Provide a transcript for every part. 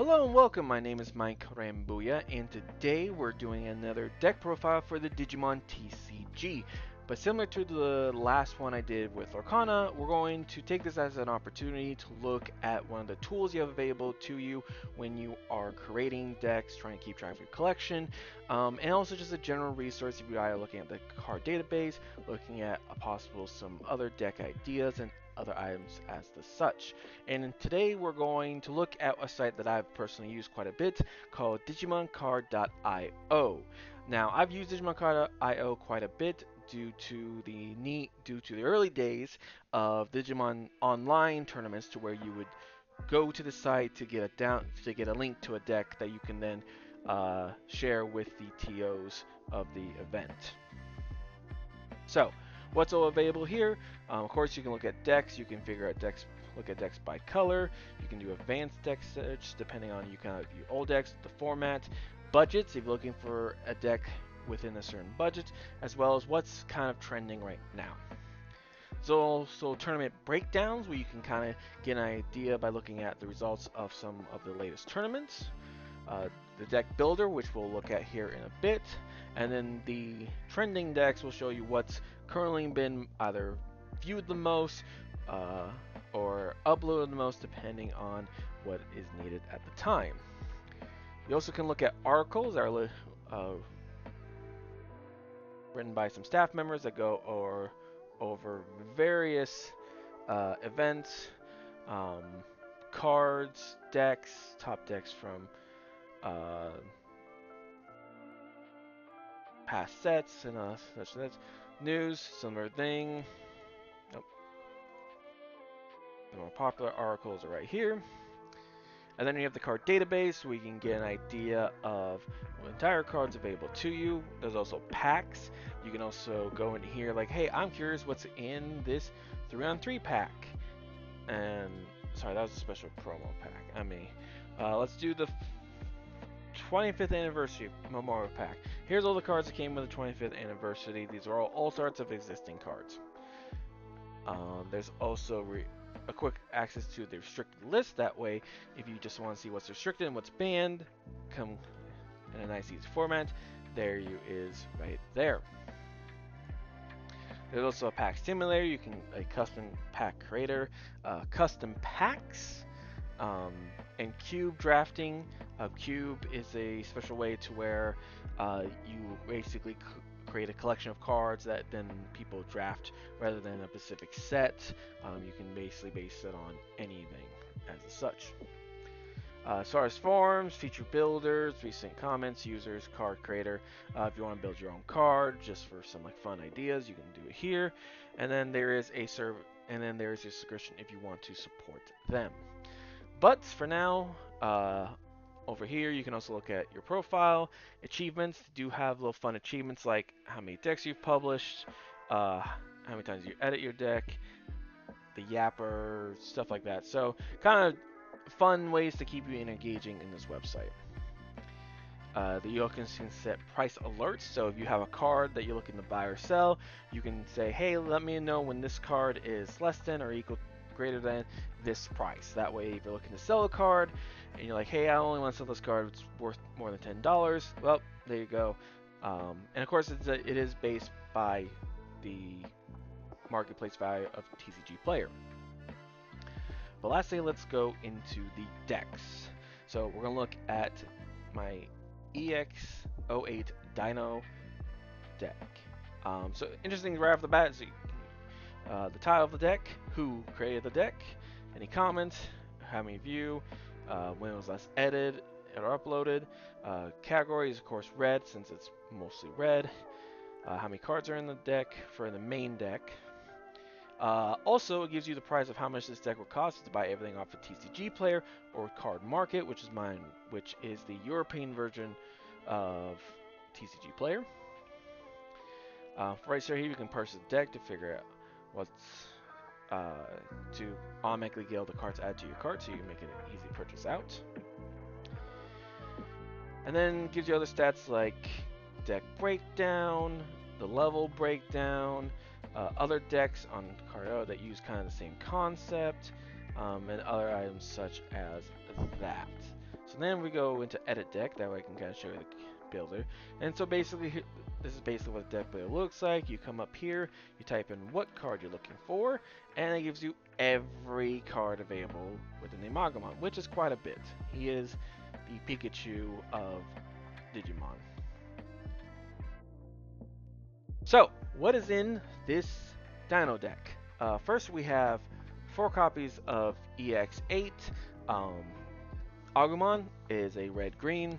Hello and welcome, my name is Mike Rambuya, and today we're doing another deck profile for the Digimon TCG. But similar to the last one I did with Lorcana, we're going to take this as an opportunity to look at one of the tools you have available to you when you are creating decks, trying to keep track of your collection, and also just a general resource if you are looking at the card database, looking at possible some other deck ideas and other items as the such. And today we're going to look at a site that I've personally used quite a bit called DigimonCard.io. Now I've used DigimonCard.io quite a bit due to the early days of Digimon online tournaments, to where you would go to the site to get a link to a deck that you can then share with the TOs of the event. So, what's all available here? Of course, you can look at decks. You can figure out decks, look at decks by color. You can do advanced deck search depending on your old decks, the format, budgets if you're looking for a deck within a certain budget, as well as what's kind of trending right now. So tournament breakdowns, where you can kind of get an idea by looking at the results of some of the latest tournaments. The deck builder, which we'll look at here in a bit, and then the trending decks will show you what's currently been either viewed the most or uploaded the most, depending on what is needed at the time. You also can look at articles that are written by some staff members that go over various events, um, cards, decks, top decks from uh, past sets and such sets. News, similar thing. Nope. The more popular articles are right here. And then you have the card database, where you can get an idea of the entire cards available to you. There's also packs. You can also go into here like, hey, I'm curious what's in this 3-on-3 pack. And sorry, that was a special promo pack. Let's do the 25th anniversary memorial pack. Here's all the cards that came with the 25th anniversary. These are all sorts of existing cards. There's also a quick access to the restricted list. That way, if you just want to see what's restricted and what's banned, come in a nice easy format. There you is right there. There's also a pack simulator. You can a custom pack creator, custom packs, and cube drafting. Cube is a special way to where you basically create a collection of cards that then people draft rather than a specific set. You can basically base it on anything as such. As far as forums, feature builders, recent comments, users, card creator. If you want to build your own card just for some fun ideas, you can do it here. And then there is a subscription if you want to support them. But for now, over here you can also look at your profile, achievements. You do have little fun achievements like how many decks you've published, how many times you edit your deck, the yapper, stuff like that. So kind of fun ways to keep you engaging in this website. You can set price alerts. So if you have a card that you're looking to buy or sell, you can say, hey, let me know when this card is less than or equal greater than this price. That way, if you're looking to sell a card and you're like, hey, I only want to sell this card, it's worth more than $10. Well, there you go. And of course, it is based by the marketplace value of TCG player. But lastly, let's go into the decks. So we're gonna look at my EX08 Dino deck. So interesting right off the bat is the title of the deck, who created the deck, any comments, how many view, when it was last edited or uploaded. Category is of course red, since it's mostly red. How many cards are in the deck for the main deck. Also, it gives you the price of how much this deck will cost to buy everything off of TCG Player or Card Market, which is mine, which is the European version of TCG Player. Right here, you can purchase the deck to figure out what's to automatically get all the cards added to your cart, so you can make an easy purchase out. And then gives you other stats like deck breakdown, the level breakdown, other decks on Cardo that use kind of the same concept, and other items such as that. So then we go into edit deck. That way I can kind of show you the builder. And so basically, this is basically what the deck builder looks like. You come up here, you type in what card you're looking for, and it gives you every card available with the name Agumon, which is quite a bit. He is the Pikachu of Digimon. So, what is in this Dino deck? First, we have 4 copies of EX8. Um, Agumon is a red-green.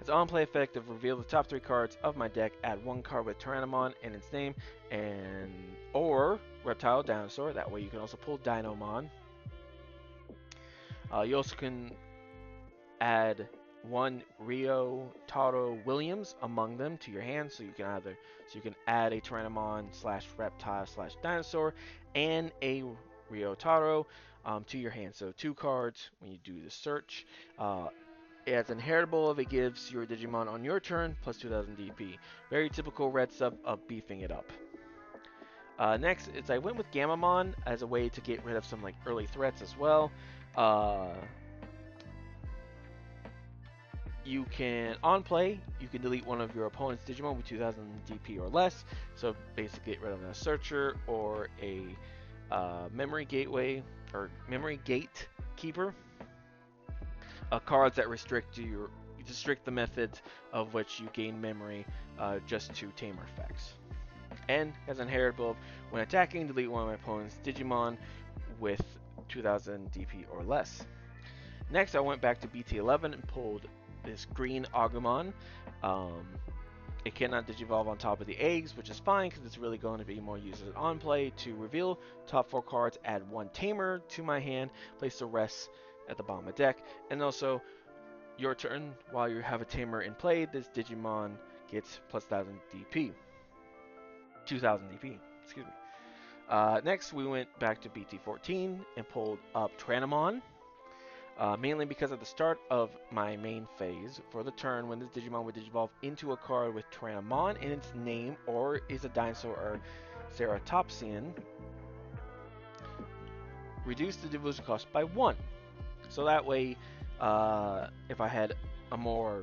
As an on-play effect of reveal the top 3 cards of my deck, add 1 card with Tyrannomon in its name, and or Reptile Dinosaur. That way you can also pull Dinomon. You also can add 1 Rio Taro Williams among them to your hand, so you can add a Tyrannomon slash Reptile slash Dinosaur and a Rio Taro to your hand. So 2 cards when you do the search. As inheritable if it gives your Digimon on your turn plus 2000 DP. Very typical red sub of beefing it up. Next is I went with Gamamon as a way to get rid of some like early threats as well. You can, on play, you can delete one of your opponent's Digimon with 2000 DP or less. So basically get rid of a Searcher or a Memory Gateway or Memory Gate Keeper. Cards that restrict the methods of which you gain memory just to tamer effects. And as inheritable, when attacking, delete one of my opponent's Digimon with 2000 DP or less. Next, I went back to BT11 and pulled this green Agumon. It cannot digivolve on top of the eggs, which is fine because it's really going to be more used as on play. To reveal top 4 cards, add 1 tamer to my hand, place the rest at the bottom of the deck, and also your turn while you have a tamer in play, this Digimon gets plus 1000 DP. 2000 DP, excuse me. Next, we went back to BT14 and pulled up Tyrannomon. Mainly because at the start of my main phase, for the turn, when this Digimon would digivolve into a card with Tyrannomon in its name or is a dinosaur or ceratopsian, reduce the devolution cost by 1. So that way, if I had a more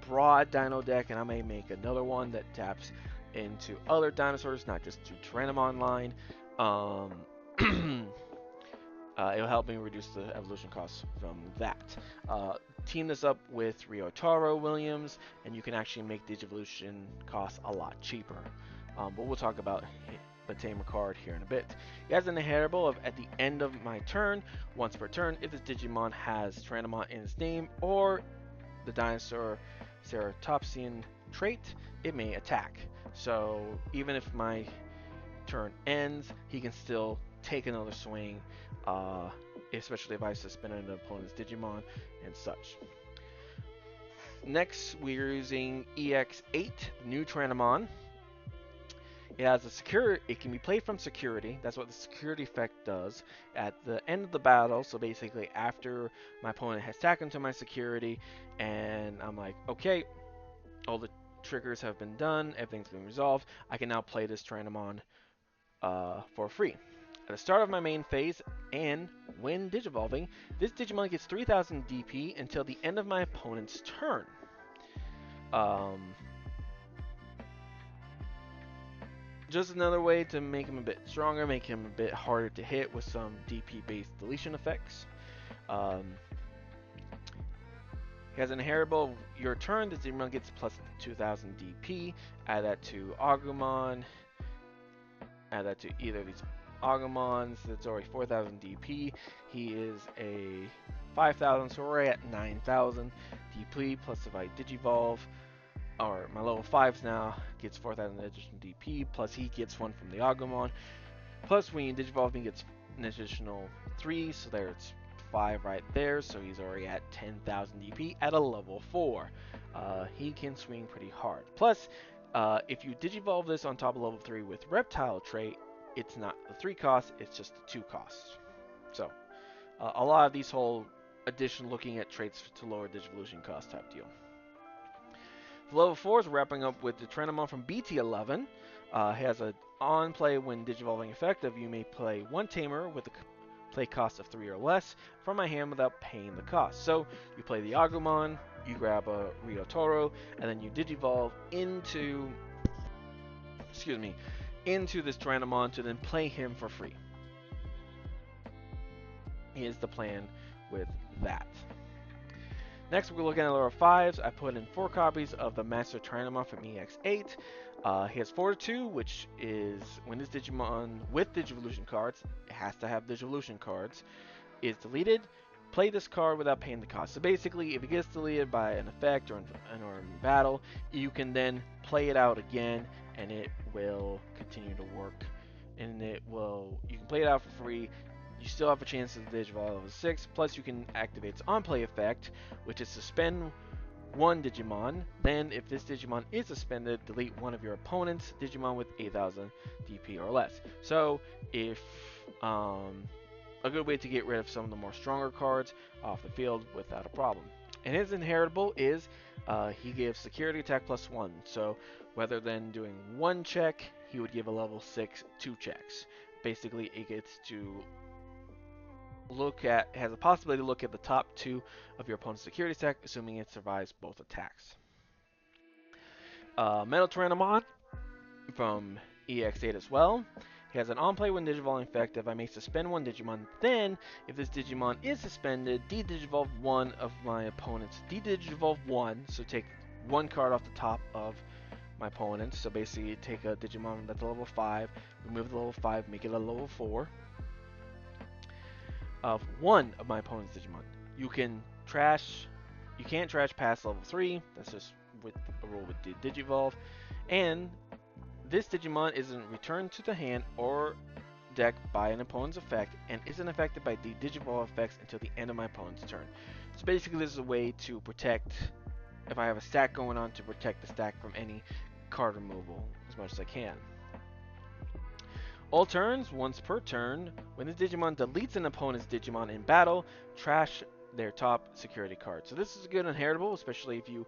broad dino deck, and I may make another one that taps into other dinosaurs, not just to Tyrannomon line, it'll help me reduce the evolution costs from that. Team this up with Ryotaro Williams, and you can actually make the evolution costs a lot cheaper. But we'll talk about the Tamer card here in a bit. It has an inheritable of at the end of my turn, once per turn, if this Digimon has Tyrannomon in its name or the dinosaur ceratopsian trait, it may attack. So even if my turn ends, he can still take another swing, especially if I suspended an opponent's Digimon and such. Next, we're using EX8, new Tyrannomon. It has it can be played from security. That's what the security effect does. At the end of the battle, so basically after my opponent has taken to my security, and I'm like, okay, all the triggers have been done, everything's been resolved, I can now play this Tyrannomon for free. At the start of my main phase, and when digivolving, this Digimon gets 3000 DP until the end of my opponent's turn. Just another way to make him a bit stronger, make him a bit harder to hit with some DP-based deletion effects. He has an inheritable of your turn. This Digimon gets plus 2000 DP. Add that to Agumon. Add that to either of these Agumons. That's already 4000 DP. He is a 5000, so we're at 9000 DP. Plus if I Digivolve, or my level 5s now, gets 4000 additional DP. Plus he gets 1 from the Agumon. Plus when you Digivolve, he gets an additional 3, so there it's 5 right there, so he's already at 10,000 DP at a level 4. He can swing pretty hard. Plus, if you Digivolve this on top of level 3 with Reptile trait, it's not the 3 cost, it's just the 2 costs. So, a lot of these whole addition looking at traits to lower Digivolution cost type deal. For level 4s, wrapping up with the Tyrannomon from BT11. Has a on play when Digivolving effective, you may play 1 Tamer with play cost of 3 or less from my hand without paying the cost. So you play the Agumon, you grab a Ryotaro, and then you Digivolve into this Tyrannomon to then play him for free. Is the plan with that. Next, we're looking at level 5s. I put in 4 copies of the Master Tyrannomon from EX8. He has Fortitude, which is when this Digimon with Digivolution cards, it has to have Digivolution cards, is deleted. Play this card without paying the cost. So basically, if it gets deleted by an effect or in battle, you can then play it out again, and it will continue to work. And you can play it out for free. You still have a chance to Digivolve level 6. Plus, you can activate its on-play effect, which is suspend one Digimon. Then, if this Digimon is suspended, delete one of your opponent's Digimon with 8,000 DP or less. So, if a good way to get rid of some of the more stronger cards off the field without a problem. And his inheritable is he gives security attack +1. So rather than doing 1 check, he would give a level 6 2 checks. Basically, it gets to has a possibility to look at the top 2 of your opponent's security attack, assuming it survives both attacks. Metal Tyrannomon from EX8 as well. He has an on-play when Digivolving effect. If I may suspend one Digimon, then if this Digimon is suspended, de-Digivolve one of my opponent's. De-Digivolve one, so take 1 card off the top of my opponent. So basically, take a Digimon that's a level 5, remove the level 5, make it a level 4 of one of my opponent's Digimon. You can't trash past level 3. That's just with a rule with Digivolve. And this Digimon isn't returned to the hand or deck by an opponent's effect and isn't affected by the Digivolve effects until the end of my opponent's turn. So basically, this is a way to protect, if I have a stack going on, to protect the stack from any card removal as much as I can. All turns, once per turn, when this Digimon deletes an opponent's Digimon in battle, trash their top security card. So this is a good inheritable, especially if you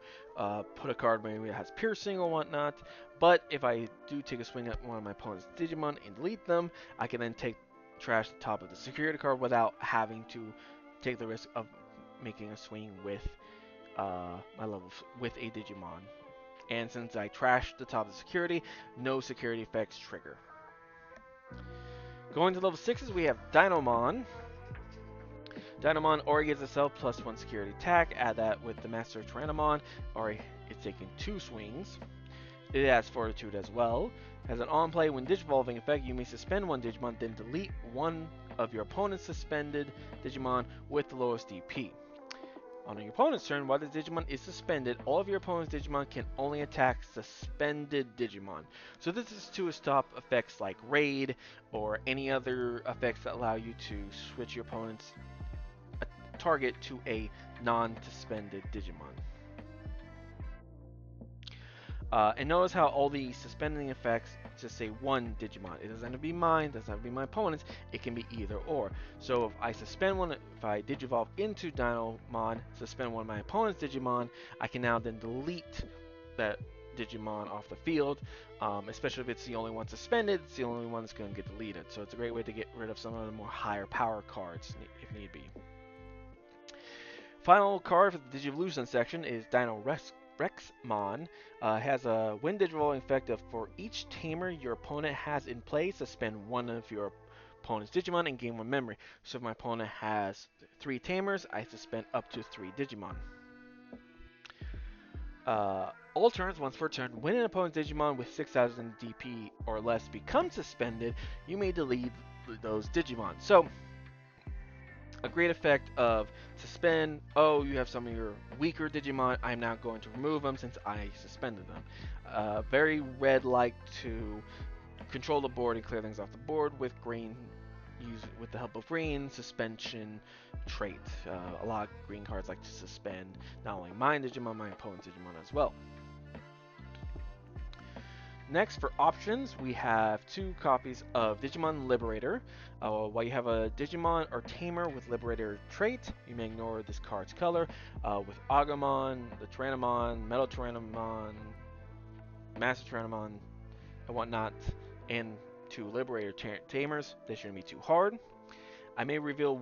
put a card maybe that has piercing or whatnot. But if I do take a swing at one of my opponent's Digimon and delete them, I can then trash the top of the security card without having to take the risk of making a swing with with a Digimon. And since I trashed the top of the security, no security effects trigger. Going to level 6s, we have Dino-Mon. Dino-Mon Ori gives itself +1 security attack. Add that with the Master Tyrannomon. Ori is taking 2 swings. It has Fortitude as well. Has an on-play when Digivolving effect. You may suspend one Digimon, then delete one of your opponent's suspended Digimon with the lowest DP. On your opponent's turn, while the Digimon is suspended, all of your opponent's Digimon can only attack suspended Digimon. So this is to stop effects like Raid or any other effects that allow you to switch your opponent's target to a non-suspended Digimon. And notice how all the suspending effects just say one Digimon. It doesn't have to be mine, doesn't have to be my opponent's, it can be either or. So if I suspend one, if I Digivolve into Dino-Mon, suspend one of my opponent's Digimon, I can now then delete that Digimon off the field, especially if it's the only one suspended, it's the only one that's going to get deleted. So it's a great way to get rid of some of the more higher power cards if need be. Final card for the Digivolution section is Dino-Rexmon. Has a when Digivolving effect of for each tamer your opponent has in play, suspend one of your opponent's Digimon and gain 1 memory. So if my opponent has 3 tamers, I suspend up to 3 Digimon. All turns, once per turn, when an opponent's Digimon with 6,000 DP or less becomes suspended, you may delete those Digimon. So a great effect of suspend. Oh, you have some of your weaker Digimon. I'm now going to remove them since I suspended them. Very red-like to control the board and clear things off the board with green. Use with the help of green suspension trait. A lot of green cards like to suspend not only my Digimon, my opponent's Digimon as well. Next, for options, we have 2 copies of Digimon Liberator. While you have a Digimon or Tamer with Liberator trait, you may ignore this card's color. With Agumon, the Tyrannomon, Metal Tyrannomon, Master Tyrannomon, and whatnot, and 2 Liberator Tamers, they shouldn't be too hard. I may reveal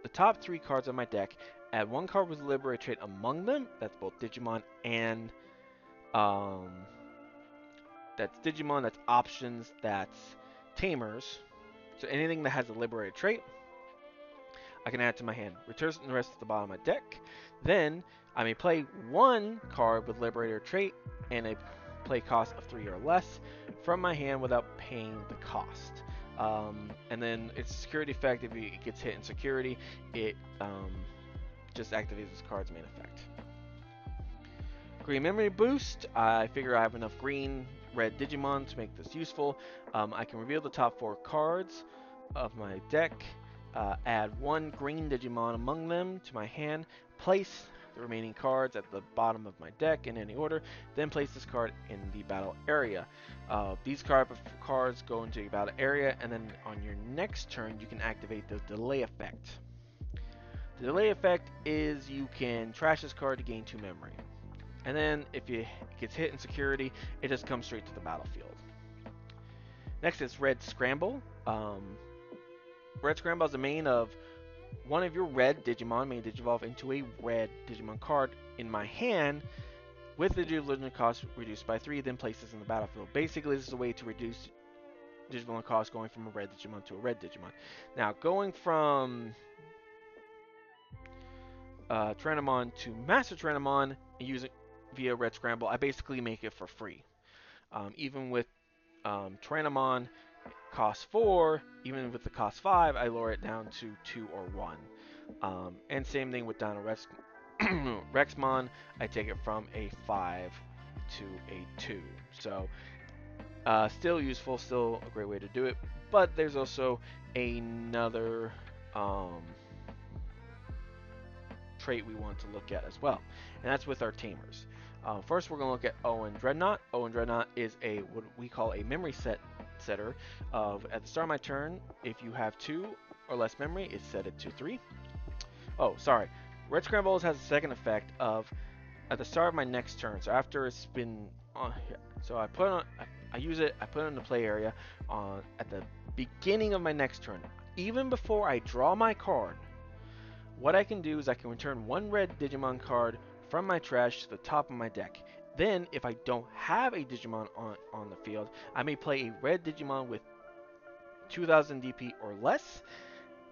the top 3 cards of my deck, add 1 card with Liberate Trait among them. That's both Digimon and um, that's Digimon, that's options, that's Tamers. So anything that has a Liberated trait, I can add to my hand. Returns the rest to the bottom of my deck. Then I may play 1 card with Liberator trait and a play cost of 3 or less from my hand without paying the cost. And then its security effect, if it gets hit in security, it just activates this card's main effect. Green memory boost. I figure I have enough green, red Digimon to make this useful. I can reveal the top 4 cards of my deck, add 1 green Digimon among them to my hand, place the remaining cards at the bottom of my deck in any order, then place this card in the battle area. These cards go into the battle area, and then on your next turn, you can activate the delay effect. The delay effect is you can trash this card to gain 2 memory. And then if it gets hit in security, it just comes straight to the battlefield. Next is Red Scramble. Red Scramble is the main of one of your red Digimon may digivolve into a red Digimon card in my hand with the Digivolution cost reduced by 3, then places in the battlefield. Basically, this is a way to reduce Digivolution cost going from a red Digimon to a red Digimon. Now, going from Tyrannomon to Master Tyrannomon and using via Red Scramble, I basically make it for free. Even with Tyrannomon cost 4, even with the cost 5, I lower it down to 2 or 1. And same thing with Rexmon, I take it from a 5 to a 2. So still useful, still a great way to do it. But there's also another trait we want to look at as well, and that's with our Tamers. First, we're going to look at Owen Dreadnought. Owen Dreadnought is what we call a memory setter. At the start of my turn, if you have 2 or less memory, it's set it to 3. Oh, sorry. Red Scrambles has a second effect of at the start of my next turn. So after it's been on here, so I use it. I put it in the play area at the beginning of my next turn. Even before I draw my card, what I can do is I can return 1 red Digimon card from my trash to the top of my deck. Then, if I don't have a Digimon on the field, I may play a red Digimon with 2000 DP or less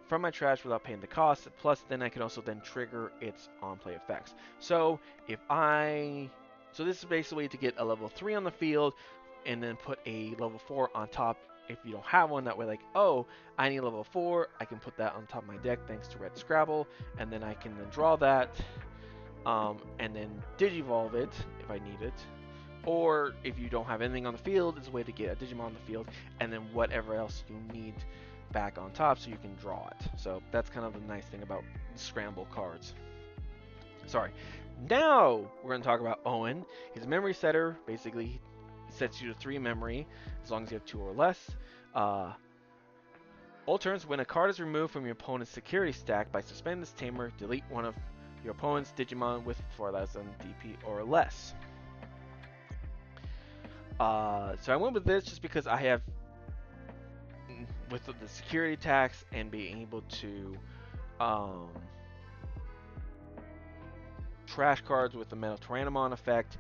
from my trash without paying the cost. Plus, then I can also then trigger its on-play effects. So, so this is basically to get a level 3 on the field, and then put a level 4 on top if you don't have one. That way, like, oh, I need level 4, I can put that on top of my deck thanks to Red Scrabble, and then I can then draw that, and then Digivolve it if I need it. Or if you don't have anything on the field, it's a way to get a Digimon on the field, and then whatever else you need back on top so you can draw it. So that's kind of the nice thing about Scramble cards. Sorry. Now we're going to talk about Owen. He's a memory setter. Basically, he sets you to 3 memory as long as you have 2 or less. All turns, when a card is removed from your opponent's security stack by suspending this tamer, delete one of your opponent's Digimon with 4,000 DP or less. So I went with this just because I have, with the security tax and being able to trash cards with the Metal Tyrannomon effect,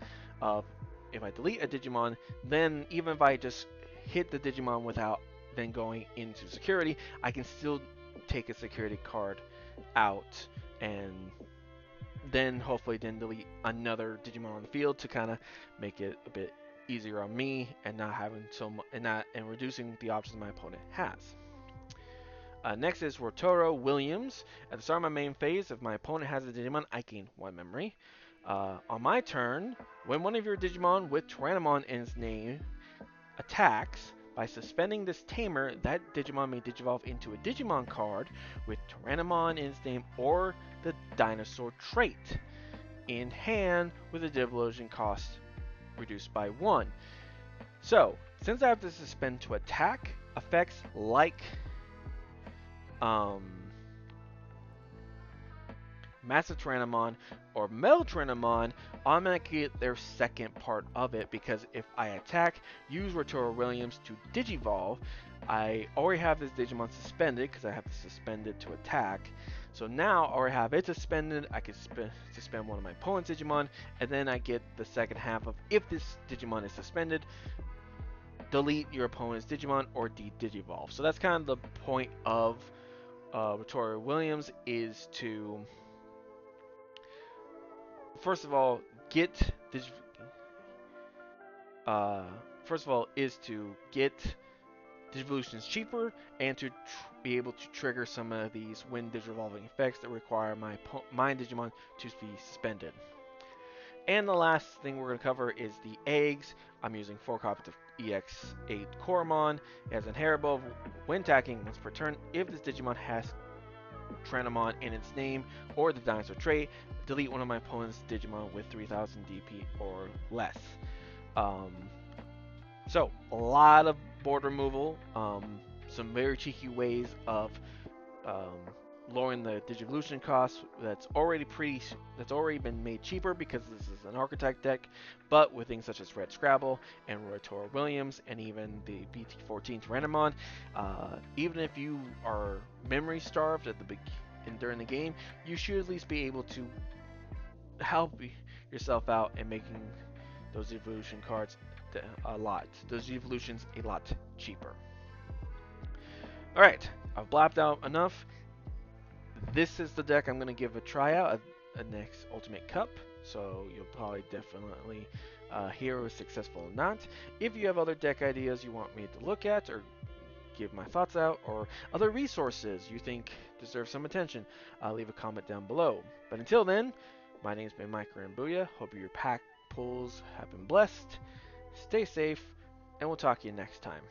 if I delete a Digimon, then even if I just hit the Digimon without then going into security, I can still take a security card out and then hopefully then delete another Digimon on the field to kind of make it a bit easier on me and not having so much and reducing the options my opponent has. Next is Rotoro Williams. At the start of my main phase, if my opponent has a Digimon, I gain 1 memory. On my turn, when one of your Digimon with Tyrannomon in its name attacks, by suspending this tamer, that Digimon may digivolve into a Digimon card with Tyrannomon in its name or the dinosaur trait in hand with a Digivolution cost reduced by 1. So, since I have to suspend to attack, effects like Master Tyrannomon or Metal Tyrannomon automatically get their second part of it, because if I attack, use Rotoro Williams to Digivolve, I already have this Digimon suspended because I have to suspend it to attack. So now I already have it suspended. I can suspend one of my opponent's Digimon, and then I get the second half of if this Digimon is suspended, delete your opponent's Digimon or de-digivolve. So that's kind of the point of Victoria Williams, is to first of all get this. First of all, is to get Digivolutions cheaper and to be able to trigger some of these wind digivolving effects that require my Digimon to be suspended. And the last thing we're going to cover is the eggs. I'm using 4 copies of EX8 Koromon as inheritable when attacking once per turn. If this Digimon has Tranamon in its name or the dinosaur trait, delete one of my opponent's Digimon with 3000 DP or less. So a lot of board removal, some very cheeky ways of um, lowering the Digivolution cost. That's already been made cheaper because this is an archetype deck. But with things such as Red Scrabble and Rotor Williams and even the BT14's Renamon, even if you are memory starved at the during the game, you should at least be able to help yourself out in making those evolution cards those evolutions a lot cheaper. Alright, I've blapped out enough. This is the deck I'm going to give a tryout at next Ultimate Cup, so you'll probably definitely hear who's successful or not. If you have other deck ideas you want me to look at or give my thoughts out, or other resources you think deserve some attention, leave a comment down below. But until then, my name's been Mike Rambuya. Hope your pack pulls have been blessed. Stay safe, and we'll talk to you next time.